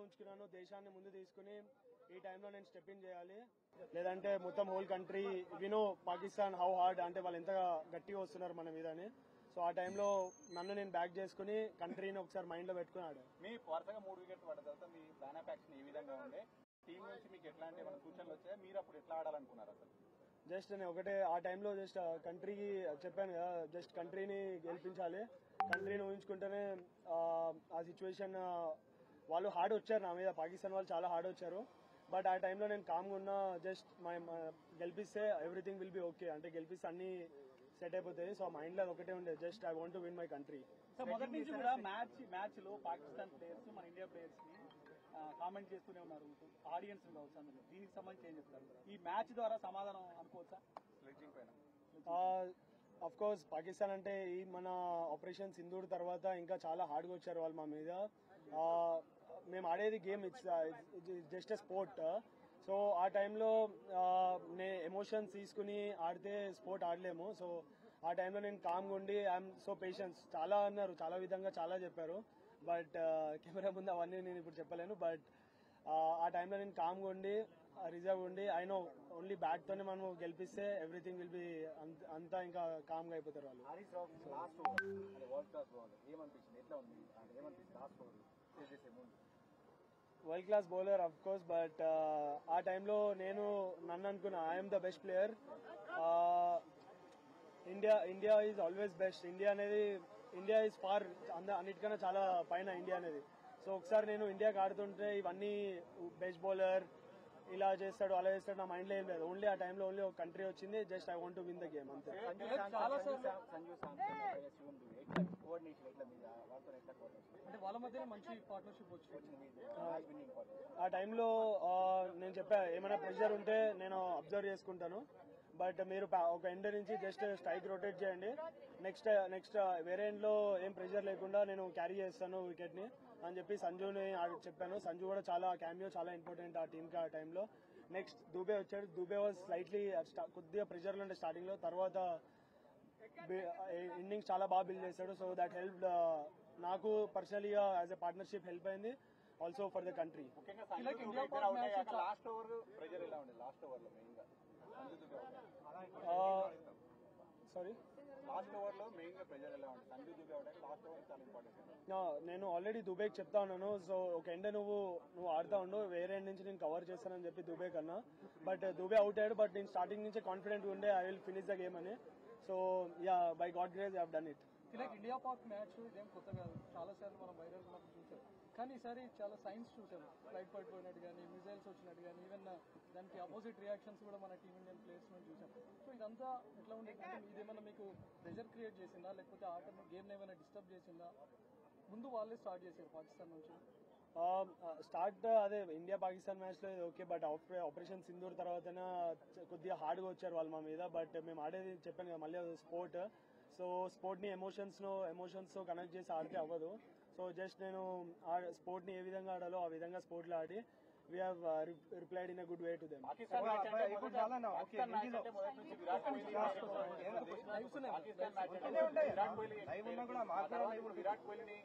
ఉంచుకున్నాను, దేశాన్ని ముందు తీసుకుని ఈ టైంలో నేను స్టెప్ ఇన్ చేయాలి. లేదంటే మొత్తం హోల్ కంట్రీ వినో పాకిస్తాన్ హౌ హార్డ్ అంటే వాళ్ళు ఎంత గట్టిగా వస్తున్నారు మన మీద అని. సో ఆ టైంలో నన్ను నేను బ్యాక్ చేసుకుని కంట్రీని ఒకసారి మైండ్ లో పెట్టుకుని ఆడాను. మీ వరుసగా 3 వికెట్లు పడ్డ తర్వాత మీ ప్లాన్ ఆఫ్ యాక్షన్ ఏ విధంగా ఉండే, టీం నుంచి మీకు ఎట్లాంటి ఏమైనా సూచనలు వచ్చాయా, మీరు అప్పుడు ఎట్లా ఆడాలనుకున్నారు అసలు? జస్ట్ నేను ఒకటే ఆ టైంలో జస్ట్ కంట్రీకి చెప్పాను కదా, జస్ట్ కంట్రీని గెలిపించాలి, కంట్రీని ఊహించుకుంటేనే ఆ సిచ్యువేషన్ వాళ్ళు హార్డ్ వచ్చారు నా మీద, పాకిస్తాన్ వాళ్ళు చాలా హార్డ్ వచ్చారు. బట్ ఆ టైంలో నేను కామ్గా ఉన్నా, జస్ట్ గెలిపిస్తే ఎవ్రీథింగ్ విల్ బి ఓకే, అంటే గెలిపిస్తే అన్ని సెట్ అయిపోతాయి. సో మైండ్ లో ఒకటే ఉండే, just I want to win my country. So మొదటి నుంచి కూడా మ్యాచ్ లో పాకిస్తాన్ ప్లేయర్స్ మన ఇండియా ప్లేయర్స్ ని కామెంట్ చేస్తూనే ఉన్నారు, ఆడియన్స్ కావచ్చు. అందులో దీనికి సంబంధించి ఏం చెప్తారు? ఈ మ్యాచ్ ద్వారా సమాధానం అనుకోవచ్చా స్లెడ్జింగ్ పైన? అఫ్ కోర్స్ పాకిస్తాన్ అంటే ఈ మన ఆపరేషన్ సింధూర్ తర్వాత ఇంకా చాలా హార్డ్గా వచ్చారు వాళ్ళు మా మీద. మేము ఆడేది game, it's just a sport. So ఆ టైంలో ఎమోషన్స్ తీసుకుని ఆడితే స్పోర్ట్ ఆడలేము. సో ఆ టైంలో నేను కామ్గా ఉండి ఐఎమ్ సో పేషెన్స్, చాలా అన్నారు, చాలా విధంగా చాలా చెప్పారు. బట్ కెమెరా ముందు అవన్నీ నేను ఇప్పుడు చెప్పలేను. బట్ ఆ టైంలో నేను కామ్గా ఉండి రిజర్వ్ ఉండి ఐ నో ఓన్లీ బ్యాట్ తోనే మనం గెలిపిస్తే ఎవ్రీథింగ్ విల్ బి అంతా ఇంకా కామ్గా అయిపోతారు వాళ్ళు. World class bowler of course, but ఆ టైంలో నేను నన్ను అనుకున్నా I'm the best player. India is always best. India is far అన్నిటికన్నా చాలా పైన ఇండియా అనేది. సో ఒకసారి నేను ఇండియాకి ఆడుతుంటే ఇవన్నీ బెస్ట్ బౌలర్ ఇలా చేస్తాడు అలా చేస్తాడు నా మైండ్ లో ఏం లేదు. ఓన్లీ ఆ టైంలో ఓన్లీ ఒక కంట్రీ వచ్చింది, just I want to win the game అంతే. వాళ్ళ మధ్య మంచి పార్ట్నర్షిప్ వచ్చింది. ఆ టైంలో నేను చెప్పా ఏమైనా ప్రెషర్ ఉంటే నేను అబ్జర్వ్ చేసుకుంటాను, బట్ మీరు ఒక ఎండ్ నుంచి జస్ట్ స్ట్రైక్ రొటేట్ చేయండి, నెక్స్ట్ వేరే ఎండ్ లో ఏం ప్రెషర్ లేకుండా నేను క్యారీ చేస్తాను వికెట్ ని అని చెప్పి సంజుని చెప్పాను. సంజు కూడా చాలా క్యామియో చాలా ఇంపార్టెంట్ ఆ టీమ్ కి ఆ టైంలో. నెక్స్ట్ దూబే వచ్చాడు. దూబే వాజ్ స్లైట్లీ కొద్దిగా ప్రెషర్ లో ఉండే స్టార్టింగ్ లో, తర్వాత ఇన్నింగ్స్ చాలా బాగా బిల్డ్ చేశాడు. సో దట్ హెల్ప్ నాకు పర్సనలీగా యాజ్ ఎ పార్ట్నర్షిప్ హెల్ప్ అయింది, also for the country. Sorry, నేను ఆల్రెడీ దుబేకి చెప్తా ఉన్నాను. సో ఒక ఎండ్ నువ్వు ఆడుతా ఉండు, వేరే ఎండ్ నుంచి నేను కవర్ చేస్తానని చెప్పి దుబే కన్నా. బట్ దుబే అవుట్ అయ్యాడు, బట్ నేను స్టార్టింగ్ నుంచే కాన్ఫిడెంట్ ఉండే I will finish the game అని. So yeah, by God grace I have done it. India Pak match ఇదేం కొత్త కాదు, చాలా సార్లు మనం వైరల్ ఉన్నప్పుడు చూసాం. కానీ ఈసారి చాలా సైన్స్ చూసాం, ఫ్లైట్ పడిపోయినట్టు కానీ, మిజైల్స్ వచ్చినట్టు కానీ, ఈవెన్ దానికి అపోజిట్ రియాక్షన్స్ కూడా మన టీమ్ ఇండియన్ ప్లేయర్స్ నుంచి చూసాం. సో ఇదంతా ఎట్లా ఉండేది? ఇదేమన్నా మీకు ప్రెజర్ క్రియేట్ చేసిందా, లేకపోతే ఆటను గేమ్ ఏమైనా డిస్టర్బ్ చేసిందా? ముందు వాళ్ళే స్టార్ట్ చేశారు పాకిస్తాన్ నుంచి. అదే ఇండియా పాకిస్తాన్ మ్యాచ్ లో ఓకే, బట్ ఆపరేషన్ సింధూర్ తర్వాత కొద్దిగా హార్డ్ గా వచ్చారు వాళ్ళు మా మీద. బట్ మేము ఆడేది చెప్పాను కదా మళ్ళీ స్పోర్ట్. సో స్పోర్ట్ ని ఎమోషన్స్ తో కనెక్ట్ చేసి ఆడితే అవ్వదు. సో జస్ట్ నేను స్పోర్ట్ ని ఏ విధంగా ఆడాలో ఆ విధంగా స్పోర్ట్ లో ఆడి we have replied in a good way to them. Virat Kohli